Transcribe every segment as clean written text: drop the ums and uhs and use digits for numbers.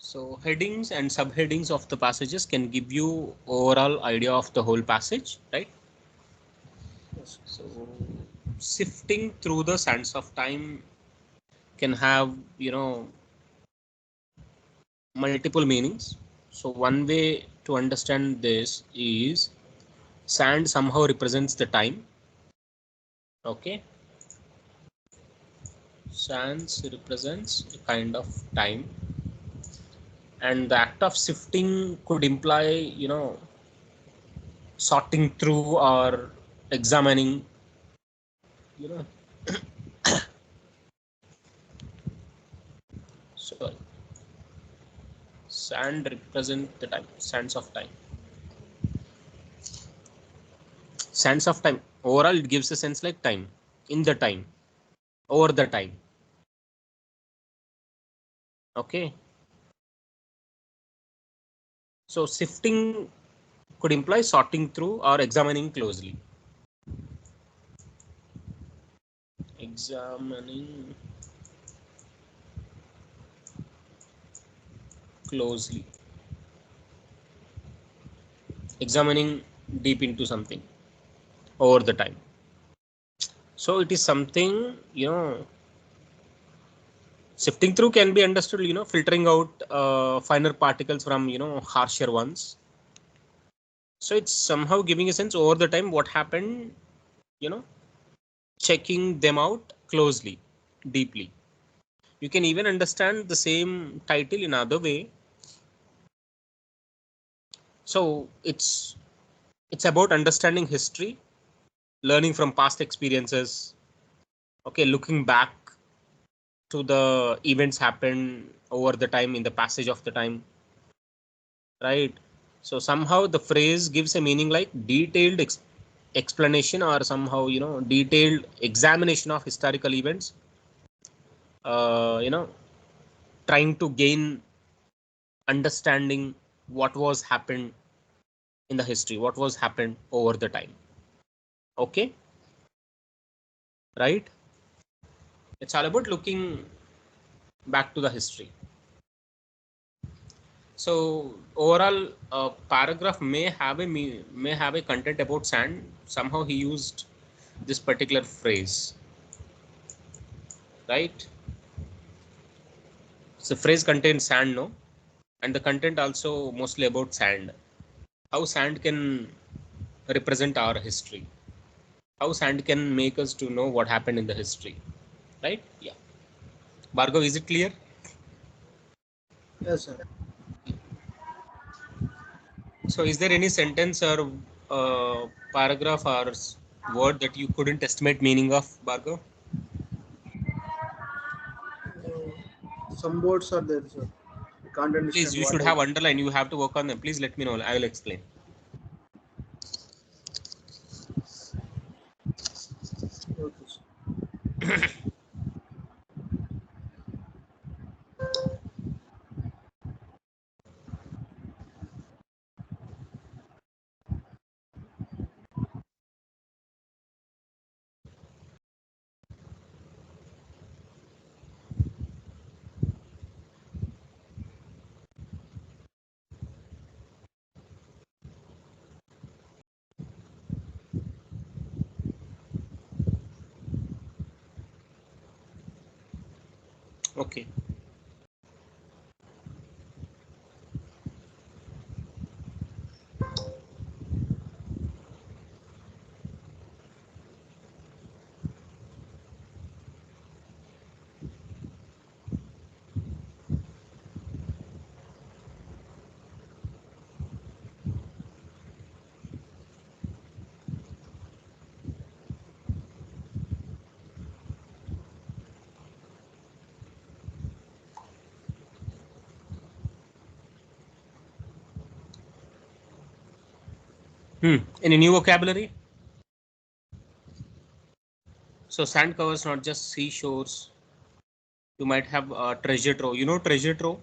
So headings and subheadings of the passages can give you overall idea of the whole passage, right? Yes. So sifting through the sands of time can have, multiple meanings. So one way to understand this is sand somehow represents the time. Okay, sands represents a kind of time, and the act of sifting could imply, sorting through or examining, you know so sand represent the time, sands of time. Sands of time overall it gives a sense like time, in the time, over the time. Okay, so sifting could imply sorting through or examining closely. Examining closely, examining deep into something over the time. So it is something, sifting through can be understood, filtering out finer particles from, harsher ones. So it's somehow giving a sense over the time what happened, you know, checking them out closely, deeply. You can even understand the same title in other way. So it's about understanding history, learning from past experiences. Okay, looking back to the events happened over the time in the passage of the time, right? So somehow the phrase gives a meaning like detailed explanation, or somehow, detailed examination of historical events, uh, you know trying to gain understanding what was happened in the history, what was happened over the time. Okay, right? It's all about looking back to the history. So overall, paragraph may have a content about sand. Somehow he used this particular phrase, right? So phrase contains sand, no, and the content also mostly about sand. How sand can represent our history. How sand can make us to know what happened in the history, right? Yeah. Bhargav, is it clear? Yes, sir. So is there any sentence or paragraph or word that you couldn't estimate meaning of, Bhargav? Some words are there, sir. I can't Please, understand you what should I. have underline. You have to work on them. Please let me know. I will explain. Okay, sir. Okay. Any new vocabulary? So sand covers not just seashores. You might have treasure trove. You know treasure trove?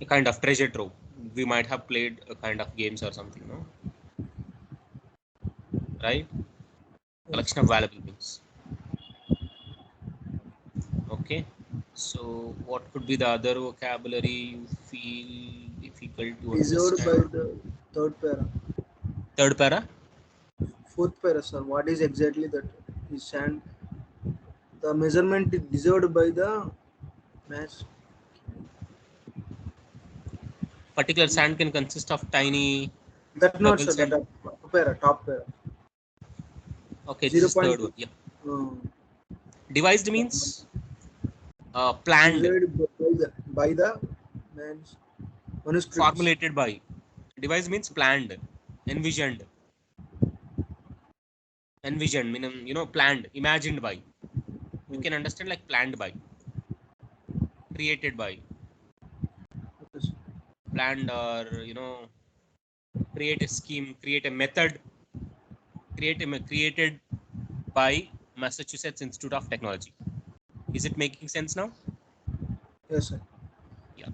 a kind of treasure trove. We might have played a kind of games or something, no? Right? Yes. Collection of valuable things. Okay. So what could be the other vocabulary you feel difficult to Deserved by understand? the third para. Third para? Fourth para, sir. What is exactly that? Is sand the measurement is deserved by the mass? Particular sand can consist of tiny That not, sir. pebbles That and top para. okay, this Zero is point third two. one. Yeah. Uh, Devised that one. means planned, Deserved by the man's manuscripts. formulated by. Devised means planned, envisioned. Envisioned meaning planned, imagined by. You Mm. can understand like planned by, created by, Yes. planned or create a scheme, create a method, created by Massachusetts Institute of Technology. Is it making sense now? Yes, sir. Yeah.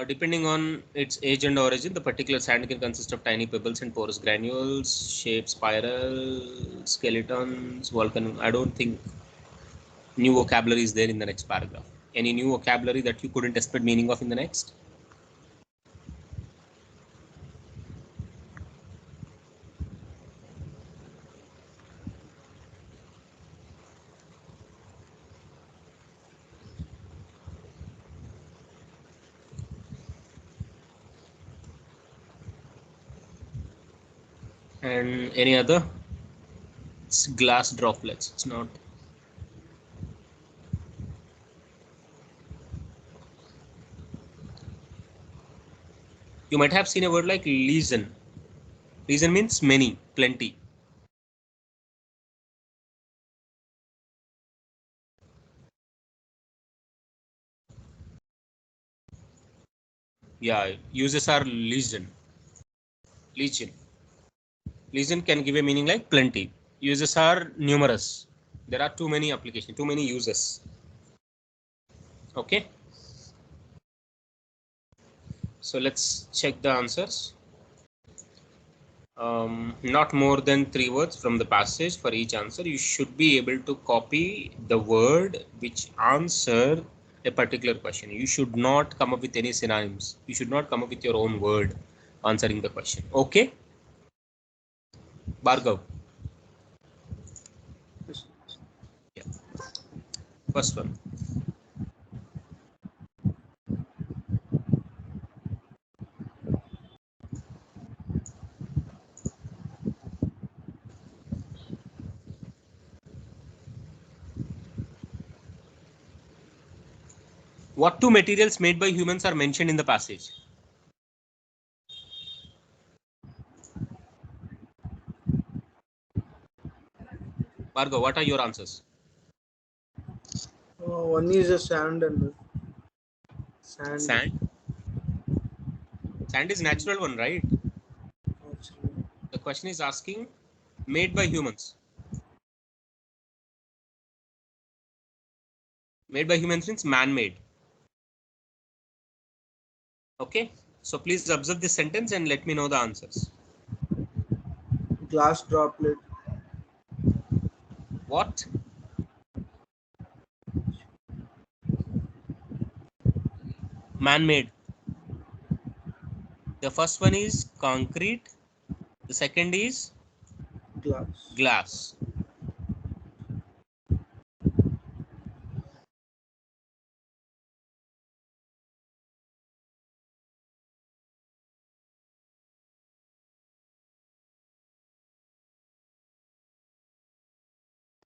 Depending on its age and origin, the particular sand can consist of tiny pebbles and porous granules, shaped spiral, skeletons, volcano. I don't think new vocabulary is there in the next paragraph. Any new vocabulary that you couldn't expect meaning of in the next? And any other? It's glass droplets. It's not. You might have seen a word like lesion. Lesion means many, plenty. Yeah, uses are legion. Legion. Legion can give a meaning like plenty. Uses are numerous. There are too many applications, too many uses. Okay. So let's check the answers. Not more than 3 words from the passage for each answer. You should be able to copy the word which answer a particular question. You should not come up with any synonyms. You should not come up with your own word answering the question. Okay, Bhargav. Yes. Yeah. First one. What two materials made by humans are mentioned in the passage? Bhargav, what are your answers? One is a sand and sand. Sand. Sand is natural one, right? Actually, The question is asking made by humans. Made by humans means man-made. Okay. So please observe this sentence and let me know the answers. glass droplet. What? Man-made. The first one is concrete. The second is Glass. glass.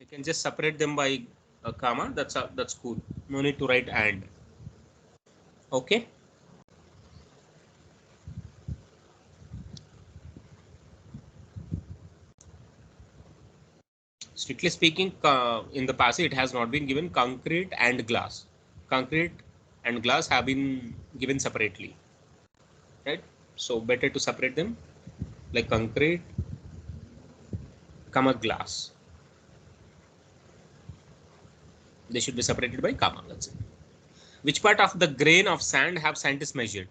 You can just separate them by a comma. That's cool. No need to write and. Okay. Strictly speaking, in the passage it has not been given concrete and glass. Concrete and glass have been given separately, right? So better to separate them like concrete, comma glass. They should be separated by comma. That's it. Which part of the grain of sand have scientists measured?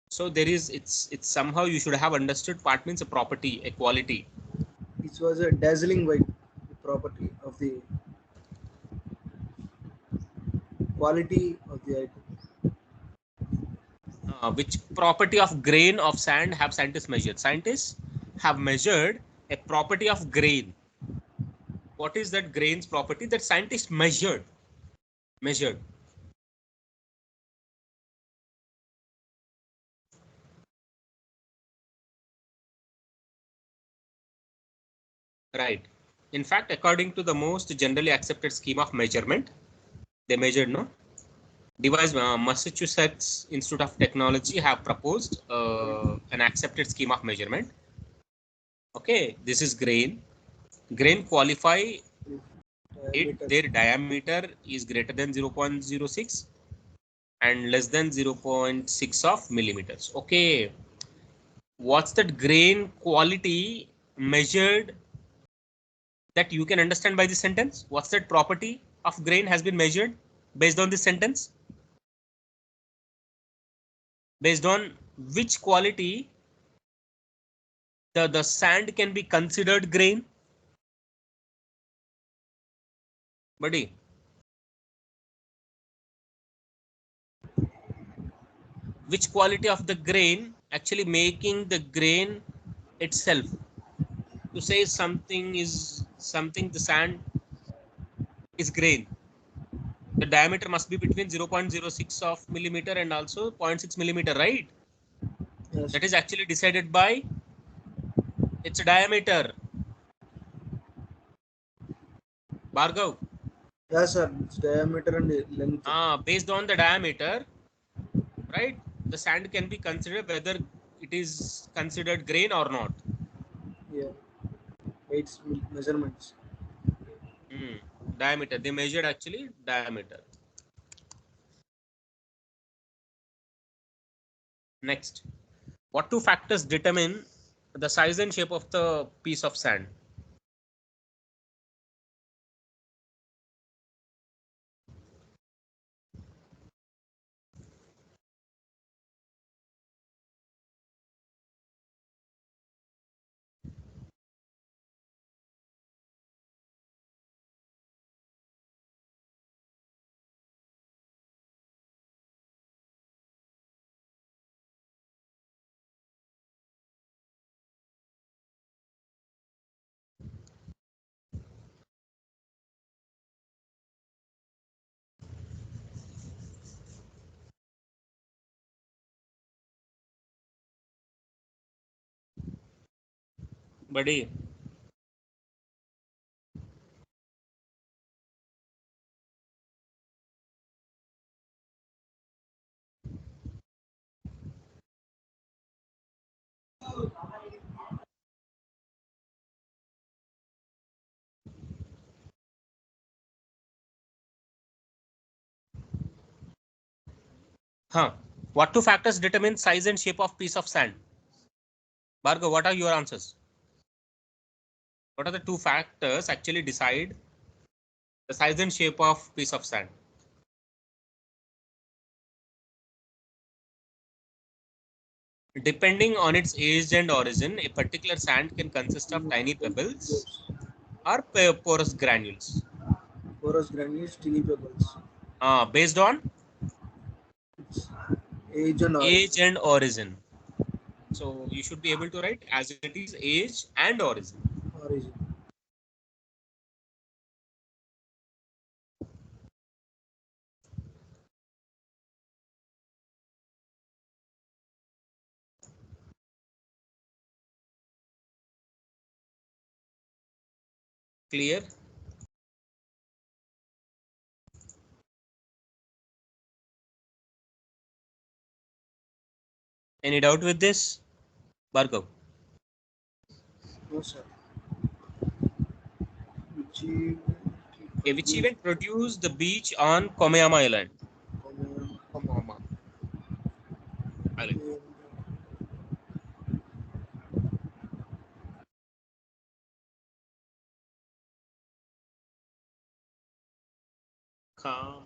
So there is, it's somehow you should have understood. Part means a property, a quality. It was a dazzling white property of the quality of the item. Which property of grain of sand have scientists measured? Scientists have measured a property of grain. What is that grain's property that scientists measured? Measured. Right. In fact, according to the most generally accepted scheme of measurement, they measured, no? Device, Massachusetts Institute of Technology have proposed an accepted scheme of measurement. Okay, this is grain. Grain qualify it, Diameters. their diameter is greater than 0.06 and less than 0.6 of millimeters. Okay, what's that grain quality measured that you can understand by this sentence? What's that property of grain has been measured based on this sentence? Based on which quality the sand can be considered grain? Buddy, which quality of the grain actually making the grain itself to say something is something, the sand is grain? The diameter must be between 0.06 of millimeter and also zero point 0.6 millimeter, right? Yes. That is actually decided by its diameter. Bhargav, Yes, sir. Its diameter and length. based on the diameter, right, the sand can be considered whether it is considered grain or not. Yeah. Its measurements. Hmm. Diameter, they measured actually diameter. Next, what two factors determine the size and shape of the piece of sand? Buddy, huh? What two factors determine size and shape of piece of sand? Bhargav, what are your answers? What are the two factors actually decide the size and shape of piece of sand? Depending on its age and origin, a particular sand can consist of tiny pebbles Yes. or porous granules. Porous granules, tiny pebbles. Based on Its age and age origin. and origin. So you should be able to write as it is age and origin. Origin. Clear? Any doubt with this, Bhargav? No, sir. Which event Okay, which produced event produced the beach on Komayama Island? common Komayama Island. in Kamoyama.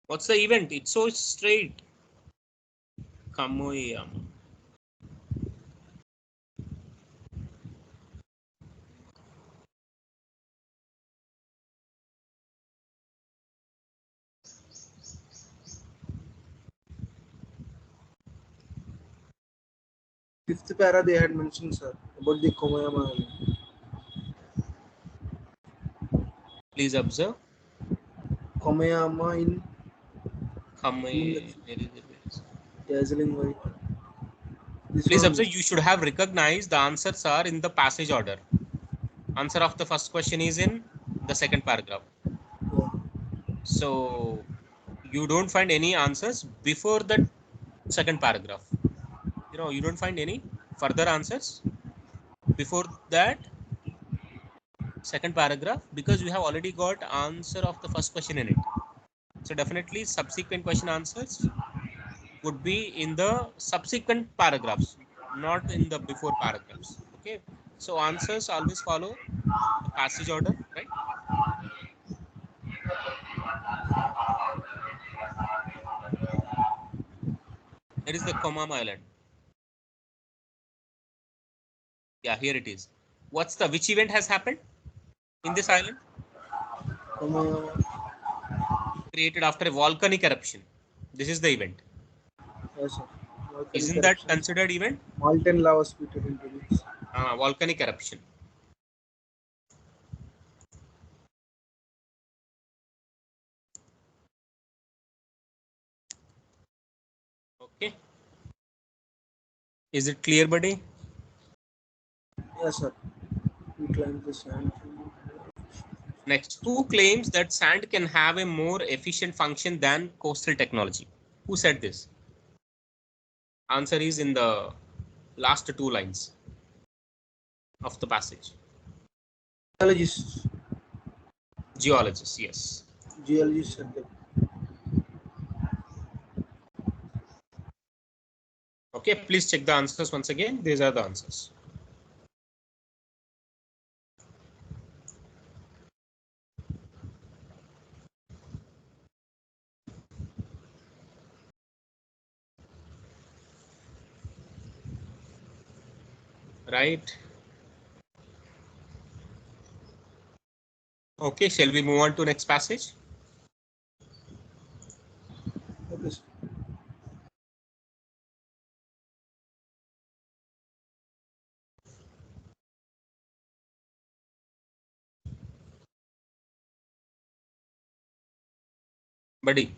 What's the event? It's so straight. Kamoyama. Fifth para they had mentioned, sir, about the Komayama Island. Please observe. Komayama in Kamay. dazzling white. This Please one, observe. You should have recognized the answers are in the passage order. Answer of the first question is in the second paragraph. yeah. So you don't find any answers before that second paragraph. You don't find any further answers before that second paragraph because you have already got answer of the first question in it. So definitely subsequent question answers would be in the subsequent paragraphs, not in the before paragraphs. Okay. So answers always follow the passage order, right? It is the Komama Island. Yeah, here it is. Which event has happened in this island? Komayama, Created after a volcanic eruption. This is the event. yes, sir. Volcanic Isn't that eruption. considered event? Molten lava spitted into this. Volcanic eruption. Okay. Is it clear, buddy? Yes, sir. We climbed the sand. Next, who claims that sand can have a more efficient function than coastal technology? Who said this? Answer is in the last two lines of the passage. Geologists, Geologists, yes. geologists said that. Okay, please check the answers once again. These are the answers. Right. Okay, shall we move on to next passage? Okay, sir. Buddy,